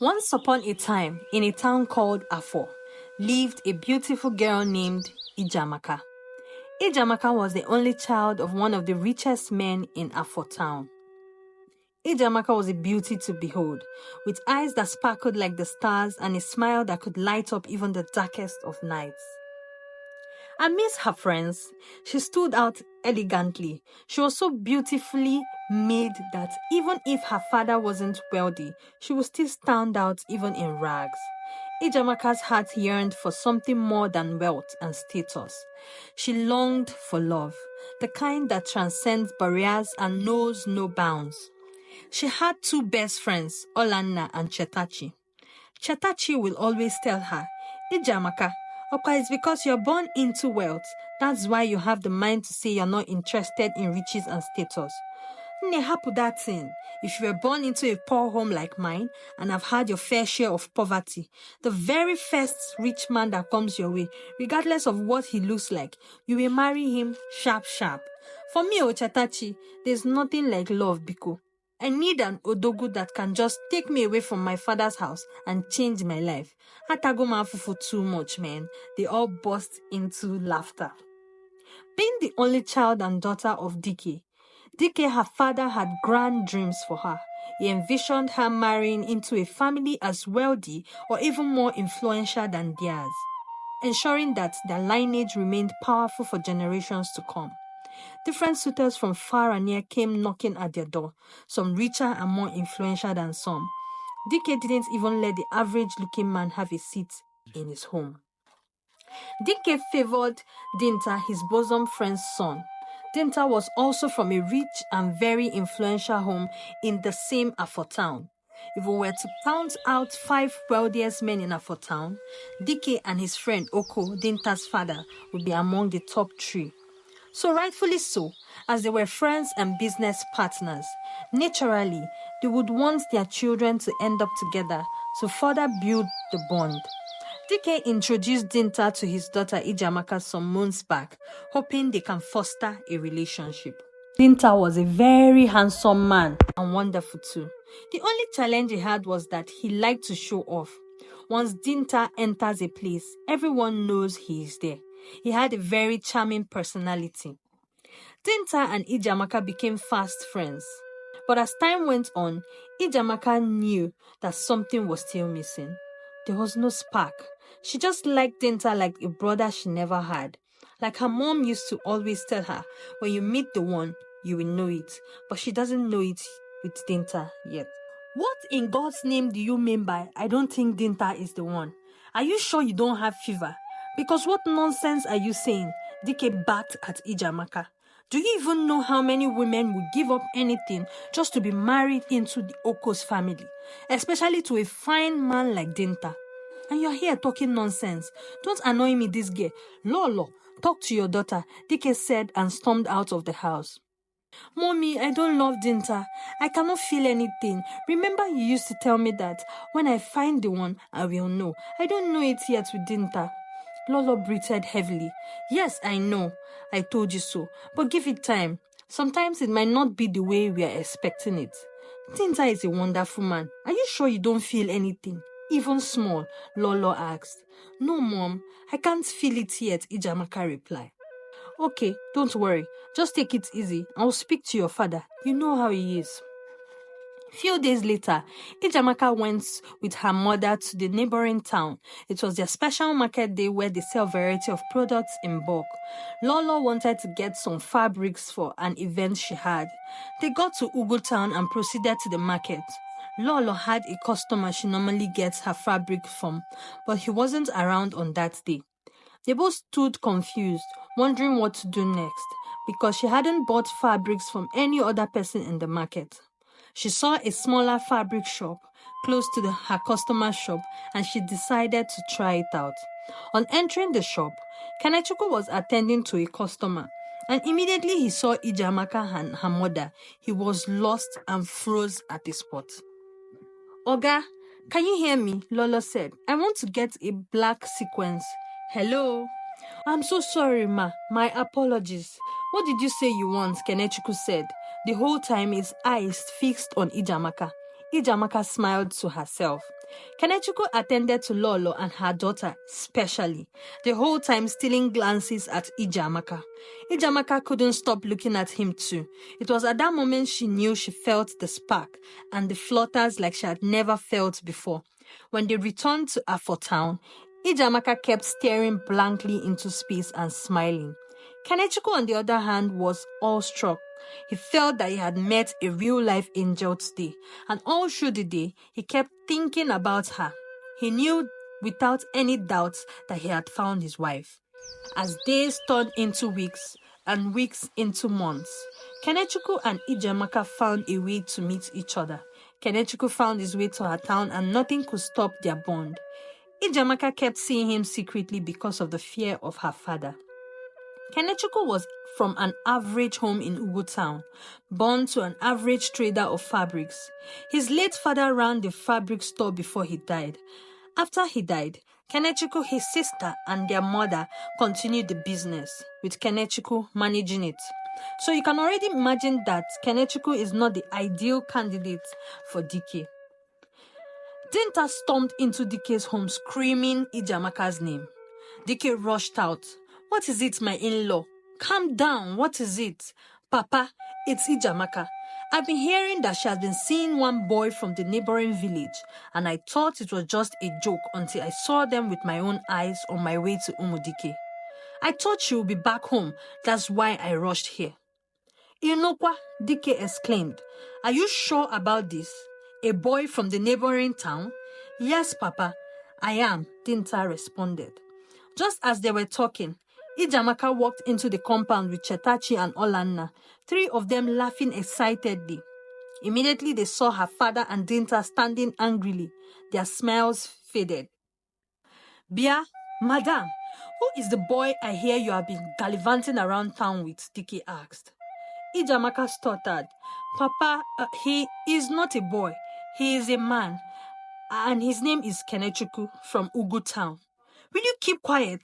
Once upon a time, in a town called Afo, lived a beautiful girl named Ijeamaka. Ijeamaka was the only child of one of the richest men in Afo town. Ijeamaka was a beauty to behold, with eyes that sparkled like the stars and a smile that could light up even the darkest of nights. Amidst her friends, she stood out elegantly. She was so beautifully made that even if her father wasn't wealthy, she would still stand out even in rags. Ijeamaka's heart yearned for something more than wealth and status. She longed for love, the kind that transcends barriers and knows no bounds. She had two best friends, Olanna and Chetachi. Chetachi will always tell her, Ijeamaka, Opa, it's because you're born into wealth. That's why you have the mind to say you're not interested in riches and status. Happen that thing. If you were born into a poor home like mine and have had your fair share of poverty, the very first rich man that comes your way, regardless of what he looks like, you will marry him sharp. For me, Ochatachi, there's nothing like love, Biko. I need an odogu that can just take me away from my father's house and change my life. Atagoma fufu too much, man. They all burst into laughter. Being the only child and daughter of Dike, her father had grand dreams for her. He envisioned her marrying into a family as wealthy or even more influential than theirs, ensuring that their lineage remained powerful for generations to come. Different suitors from far and near came knocking at their door, some richer and more influential than some. Dike didn't even let the average-looking man have a seat in his home. Dike favored Dinta, his bosom friend's son. Dinta was also from a rich and very influential home in the same Afo town. If we were to count out 5 wealthiest men in Afo town, Dike and his friend Oko, Dinta's father, would be among the top 3. So rightfully so, as they were friends and business partners, naturally, they would want their children to end up together to further build the bond. Dike introduced Dinta to his daughter Ijeamaka some months back, hoping they can foster a relationship. Dinta was a very handsome man and wonderful too. The only challenge he had was that he liked to show off. Once Dinta enters a place, everyone knows he is there. He had a very charming personality. Dinta and Ijeamaka became fast friends. But as time went on, Ijeamaka knew that something was still missing. There was no spark. She just liked Dinta like a brother she never had. Like her mom used to always tell her, when you meet the one, you will know it. But she doesn't know it with Dinta yet. What in God's name do you mean by, I don't think Dinta is the one? Are you sure you don't have fever? Because what nonsense are you saying? Dike barked at Ijeamaka. Do you even know how many women would give up anything just to be married into the Oko's family? Especially to a fine man like Dinta. And you're here talking nonsense. Don't annoy me, this girl. Lolo, talk to your daughter, Dike said and stormed out of the house. Mommy, I don't love Dinta. I cannot feel anything. Remember you used to tell me that when I find the one, I will know. I don't know it yet with Dinta. Lolo breathed heavily. Yes, I know. I told you so. But give it time. Sometimes it might not be the way we are expecting it. Dinta is a wonderful man. Are you sure you don't feel anything? Even small, Lolo asked. No, Mom. I can't feel it yet, Ijeamaka replied. Okay, don't worry. Just take it easy. I'll speak to your father. You know how he is. Few days later, Ijeamaka went with her mother to the neighboring town. It was their special market day where they sell a variety of products in bulk. Lolo wanted to get some fabrics for an event she had. They got to Ugu town and proceeded to the market. Lolo had a customer she normally gets her fabric from, but he wasn't around on that day. They both stood confused, wondering what to do next, because she hadn't bought fabrics from any other person in the market. She saw a smaller fabric shop close to her customer's shop and she decided to try it out. On entering the shop, Kanechukwu was attending to a customer and immediately he saw Ijeamaka and her mother. He was lost and froze at the spot. Oga, can you hear me? Lolo said. I want to get a black sequence. Hello? I'm so sorry, ma. My apologies. What did you say you want? Kenechukwu said. The whole time his eyes fixed on Ijeamaka. Ijeamaka smiled to herself. Kenechukwu attended to Lolo and her daughter especially, the whole time stealing glances at Ijeamaka. Ijeamaka couldn't stop looking at him too. It was at that moment she knew she felt the spark and the flutters like she had never felt before. When they returned to Afo town, Ijeamaka kept staring blankly into space and smiling. Kenechukwu, on the other hand, was awestruck. He felt that he had met a real-life angel today, and all through the day, he kept thinking about her. He knew without any doubt that he had found his wife. As days turned into weeks, and weeks into months, Kenechukwu and Ijeamaka found a way to meet each other. Kenechukwu found his way to her town, and nothing could stop their bond. Ijeamaka kept seeing him secretly because of the fear of her father. Kenechukwu was from an average home in Ugwu town, born to an average trader of fabrics. His late father ran the fabric store before he died. After he died, Kenechukwu, his sister, and their mother continued the business, with Kenechukwu managing it. So you can already imagine that Kenechukwu is not the ideal candidate for Dike. Dinta stormed into Dike's home screaming Ijeamaka's name. Dike rushed out. "What is it, my in-law? Calm down, what is it?" "Papa, it's Ijeamaka. I've been hearing that she has been seeing one boy from the neighboring village, and I thought it was just a joke until I saw them with my own eyes on my way to Umudike. I thought she would be back home, that's why I rushed here." "Inokwa," Dike exclaimed. "Are you sure about this? A boy from the neighboring town?" "Yes, Papa, I am," Dinta responded. Just as they were talking, Ijeamaka walked into the compound with Chetachi and Olanna, three of them laughing excitedly. Immediately they saw her father and Dinta standing angrily. Their smiles faded. "Bia, madam, who is the boy I hear you have been gallivanting around town with?" Dike asked. Ijeamaka stuttered. "Papa, he is not a boy. He is a man. And his name is Kenechukwu from Ugwu town." "Will you keep quiet?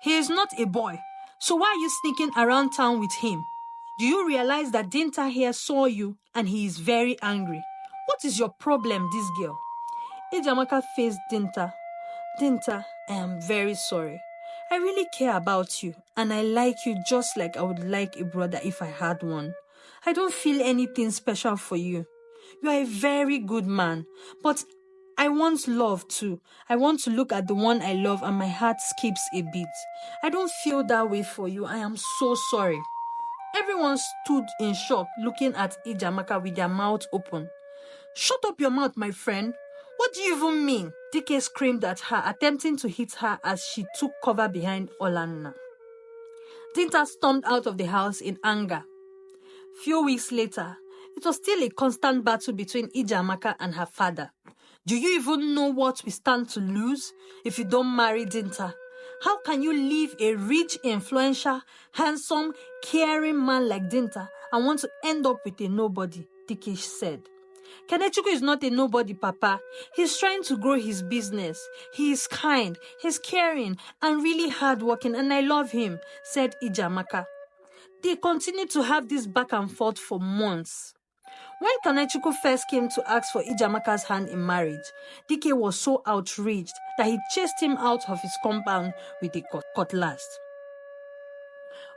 He is not a boy. So why are you sneaking around town with him? Do you realize that Dinta here saw you and he is very angry? What is your problem, this girl?" Ijeamaka faced Dinta. "Dinta, I am very sorry. I really care about you and I like you just like I would like a brother if I had one. I don't feel anything special for you. You are a very good man, but I want love too. I want to look at the one I love and my heart skips a beat. I don't feel that way for you. I am so sorry." Everyone stood in shock, looking at Ijeamaka with their mouths open. "Shut up your mouth, my friend. What do you even mean?" Dike screamed at her, attempting to hit her as she took cover behind Olanna. Dinta stormed out of the house in anger. Few weeks later, it was still a constant battle between Ijeamaka and her father. "Do you even know what we stand to lose if you don't marry Dinta? How can you leave a rich, influential, handsome, caring man like Dinta and want to end up with a nobody?" Dike said. "Kenechukwu is not a nobody, Papa. He's trying to grow his business. He is kind, he's caring, and really hardworking, and I love him," said Ijeamaka. They continued to have this back and forth for months. When Kenechukwu first came to ask for Ijeamaka's hand in marriage, Dike was so outraged that he chased him out of his compound with a cutlass.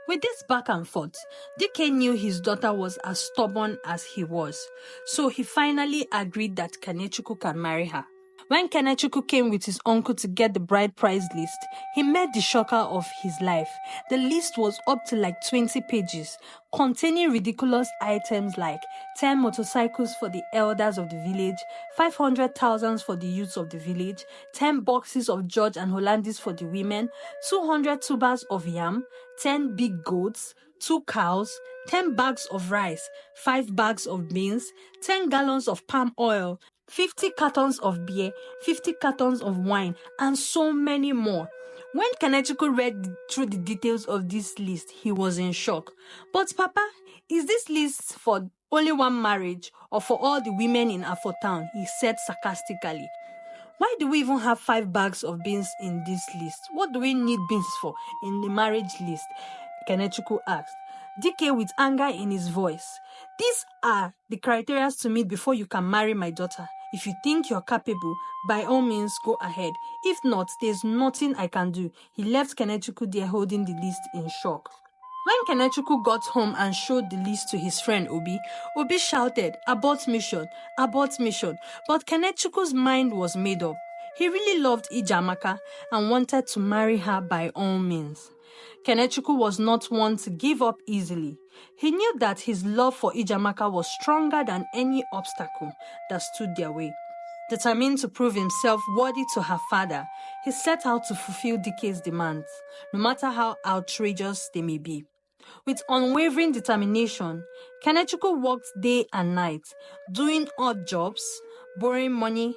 With this back and forth, Dike knew his daughter was as stubborn as he was, so he finally agreed that Kenechukwu can marry her. When Kenechukwu came with his uncle to get the bride price list, he met the shocker of his life. The list was up to like 20 pages, containing ridiculous items like 10 motorcycles for the elders of the village, 500,000 for the youths of the village, 10 boxes of George and Hollandis for the women, 200 tubers of yam, 10 big goats, 2 cows, 10 bags of rice, 5 bags of beans, 10 gallons of palm oil, 50 cartons of beer, 50 cartons of wine, and so many more. When Kenechukwu read through the details of this list, he was in shock. "But Papa, is this list for only one marriage or for all the women in Afo town?" he said sarcastically. "Why do we even have 5 bags of beans in this list? What do we need beans for in the marriage list?" Kenechukwu asked. Dike with anger in his voice. "These are the criteria to meet before you can marry my daughter. If you think you're capable, by all means, go ahead. If not, there's nothing I can do. He left Kenechukwu there holding the list in shock. When Kenechukwu got home and showed the list to his friend Obi, Obi shouted, abort mission, abort mission. But Kenechukwu's mind was made up. He really loved Ijeamaka and wanted to marry her by all means. Kenechukwu was not one to give up easily. He knew that his love for Ijeamaka was stronger than any obstacle that stood their way. Determined to prove himself worthy to her father, he set out to fulfill Dike's demands, no matter how outrageous they may be. With unwavering determination, Kenechukwu worked day and night, doing odd jobs, borrowing money,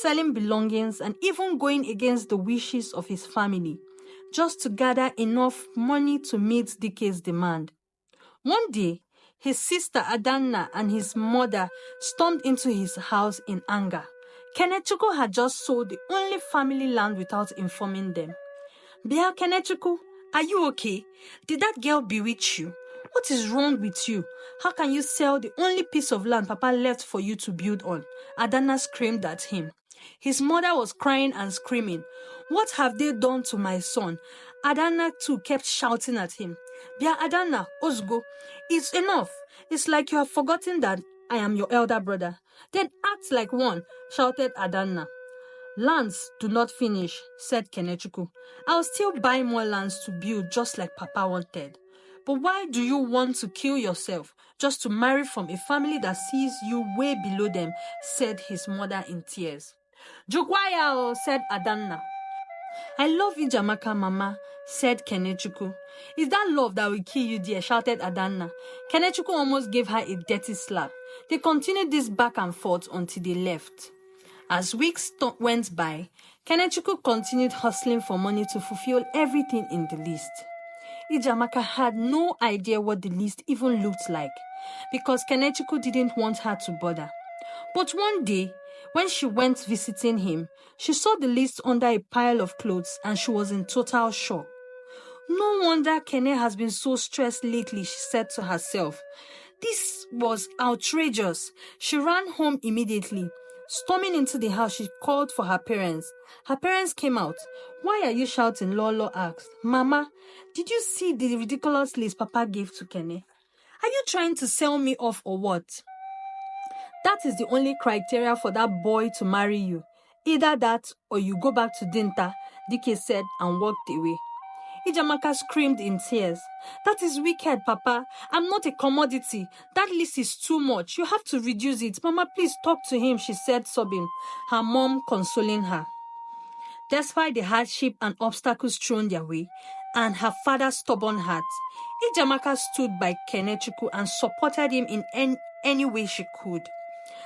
selling belongings, and even going against the wishes of his family, just to gather enough money to meet Dike's demand. One day, his sister Adanna and his mother stormed into his house in anger. Kenechukwu had just sold the only family land without informing them. Bia Kenechukwu, are you okay? Did that girl bewitch you? What is wrong with you? How can you sell the only piece of land Papa left for you to build on? Adanna screamed at him. His mother was crying and screaming. What have they done to my son? Adanna too kept shouting at him. Bia Adanna, Osgo, it's enough. It's like you have forgotten that I am your elder brother. Then act like one, shouted Adanna. Lands do not finish, said Kenechukwu. I'll still buy more lands to build just like Papa wanted. But why do you want to kill yourself just to marry from a family that sees you way below them, said his mother in tears. Jukwaya, said Adanna. I love Ijeamaka, Mama, said Kenechukwu. Is that love that will kill you, dear? Shouted Adanna. Kenechukwu almost gave her a dirty slap. They continued this back and forth until they left. As weeks went by, Kenechukwu continued hustling for money to fulfill everything in the list. Ijeamaka had no idea what the list even looked like, because Kenechukwu didn't want her to bother. But one day, when she went visiting him, she saw the list under a pile of clothes and she was in total shock. No wonder Kene has been so stressed lately, she said to herself. This was outrageous. She ran home immediately. Storming into the house, she called for her parents. Her parents came out. Why are you shouting? Lolo asked. Mama, did you see the ridiculous list Papa gave to Kene? Are you trying to sell me off or what? That is the only criteria for that boy to marry you. Either that or you go back to Dinta, Dike said and walked away. Ijeamaka screamed in tears. That is wicked, Papa. I'm not a commodity. That list is too much. You have to reduce it. Mama, please talk to him, she said, sobbing, her mom consoling her. Despite the hardship and obstacles thrown their way, and her father's stubborn heart, Ijeamaka stood by Kenechukwu and supported him in any way she could.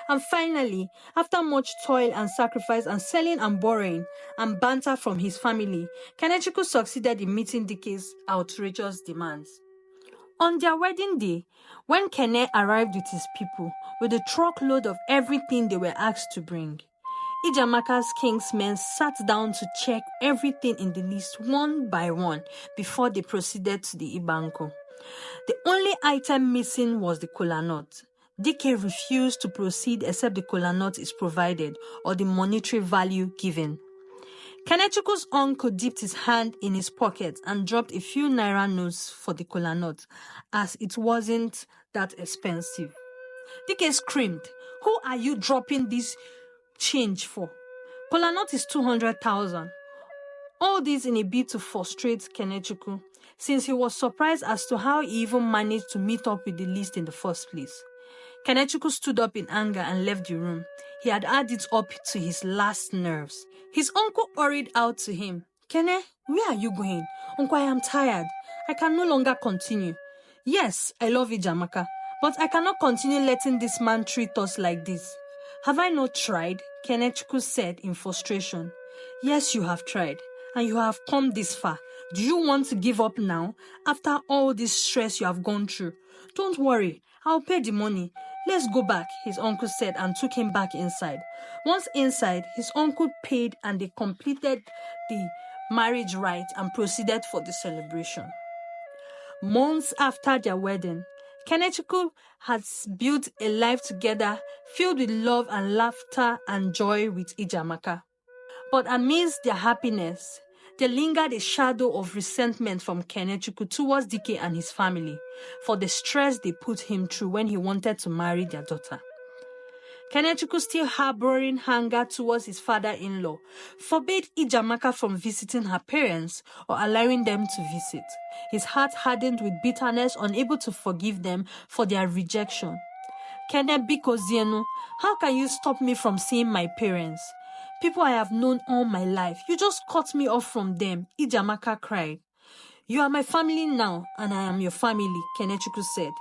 And finally, after much toil and sacrifice and selling and borrowing and banter from his family, Kenechukwu succeeded in meeting Dike's outrageous demands. On their wedding day, when Kene arrived with his people with a truckload of everything they were asked to bring, Ijeamaka's king's men sat down to check everything in the list one by one before they proceeded to the Ibanko. The only item missing was the kola nut. Dike refused to proceed except the kola nut is provided or the monetary value given. Kenechukwu's uncle dipped his hand in his pocket and dropped a few naira notes for the kola nut, as it wasn't that expensive. Dike screamed, "Who are you dropping this change for? Kola nut is 200,000. All this in a bid to frustrate Kenechukwu, since he was surprised as to how he even managed to meet up with the list in the first place. Kenechukwu stood up in anger and left the room. He had had it up to his last nerves. His uncle hurried out to him. Kene, where are you going? Uncle, I am tired. I can no longer continue. Yes, I love Ijeamaka, but I cannot continue letting this man treat us like this. Have I not tried? Kenechukwu said in frustration. Yes, you have tried, and you have come this far. Do you want to give up now, after all this stress you have gone through? Don't worry, I'll pay the money. Let's go back, his uncle said and took him back inside. Once inside, his uncle paid and they completed the marriage rite and proceeded for the celebration. Months after their wedding, Kenechukwu has built a life together filled with love and laughter and joy with Ijeamaka. But amidst their happiness, there lingered a shadow of resentment from Kenechukwu towards Dike and his family for the stress they put him through when he wanted to marry their daughter. Kenechukwu, still harboring anger towards his father-in-law, forbade Ijeamaka from visiting her parents or allowing them to visit. His heart hardened with bitterness, unable to forgive them for their rejection. Kene biko zienu, how can you stop me from seeing my parents? People I have known all my life. You just cut me off from them, Ijeamaka cried. You are my family now, and I am your family, Kenechukwu said.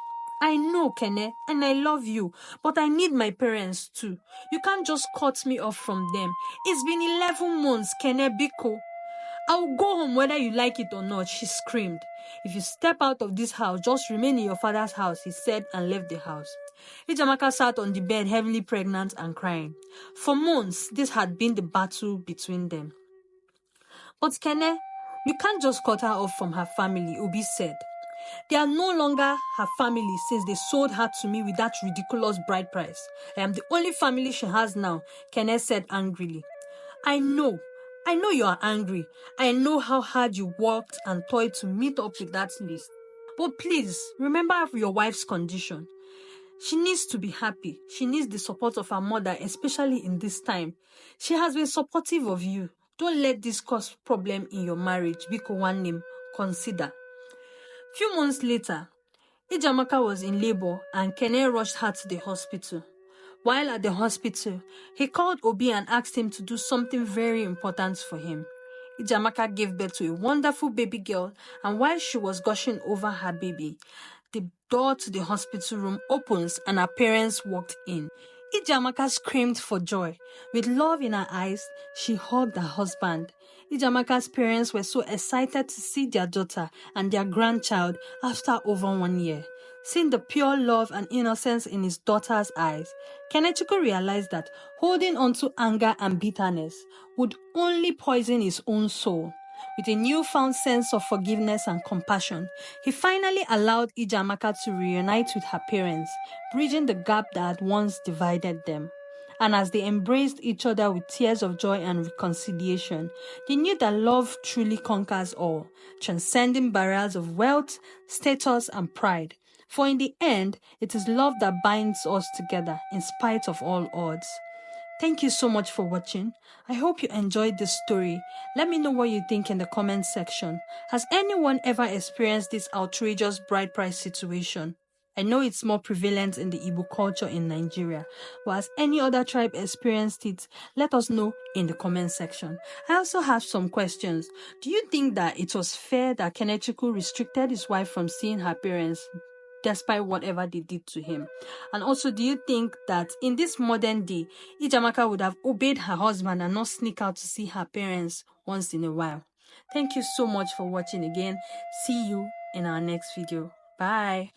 I know, Kene, and I love you, but I need my parents too. You can't just cut me off from them. It's been 11 months, Kene biko. I'll go home whether you like it or not, she screamed. If you step out of this house, just remain in your father's house, he said, and left the house. Ijeamaka sat on the bed, heavily pregnant and crying. For months, this had been the battle between them. But Kene, you can't just cut her off from her family, Obi said. They are no longer her family since they sold her to me with that ridiculous bride price. I am the only family she has now, Kene said angrily. I know you are angry. I know how hard you worked and toiled to meet up with that list. But please, remember your wife's condition. She needs to be happy. She needs the support of her mother, especially in this time. She has been supportive of you. Don't let this cause problem in your marriage. Biko one name, consider. Few months later, Ijeamaka was in labor and Kene rushed her to the hospital. While at the hospital, he called Obi and asked him to do something very important for him. Ijeamaka gave birth to a wonderful baby girl, and while she was gushing over her baby, the door to the hospital room opens and her parents walked in. Ijeamaka screamed for joy. With love in her eyes, she hugged her husband. Ijeamaka's parents were so excited to see their daughter and their grandchild after over 1 year. Seeing the pure love and innocence in his daughter's eyes, Kenechukwu realized that holding on to anger and bitterness would only poison his own soul. With a newfound sense of forgiveness and compassion, he finally allowed Ijeamaka to reunite with her parents, bridging the gap that had once divided them. And as they embraced each other with tears of joy and reconciliation, they knew that love truly conquers all, transcending barriers of wealth, status, and pride. For in the end, it is love that binds us together in spite of all odds. Thank you so much for watching. I hope you enjoyed this story. Let me know what you think in the comment section. Has anyone ever experienced this outrageous bride price situation? I know it's more prevalent in the Igbo culture in Nigeria, but has any other tribe experienced it? Let us know in the comment section. I also have some questions. Do you think that it was fair that Kenechukwu restricted his wife from seeing her parents despite whatever they did to him? And also, do you think that in this modern day, Ijeamaka would have obeyed her husband and not sneak out to see her parents once in a while? Thank you so much for watching again. See you in our next video. Bye.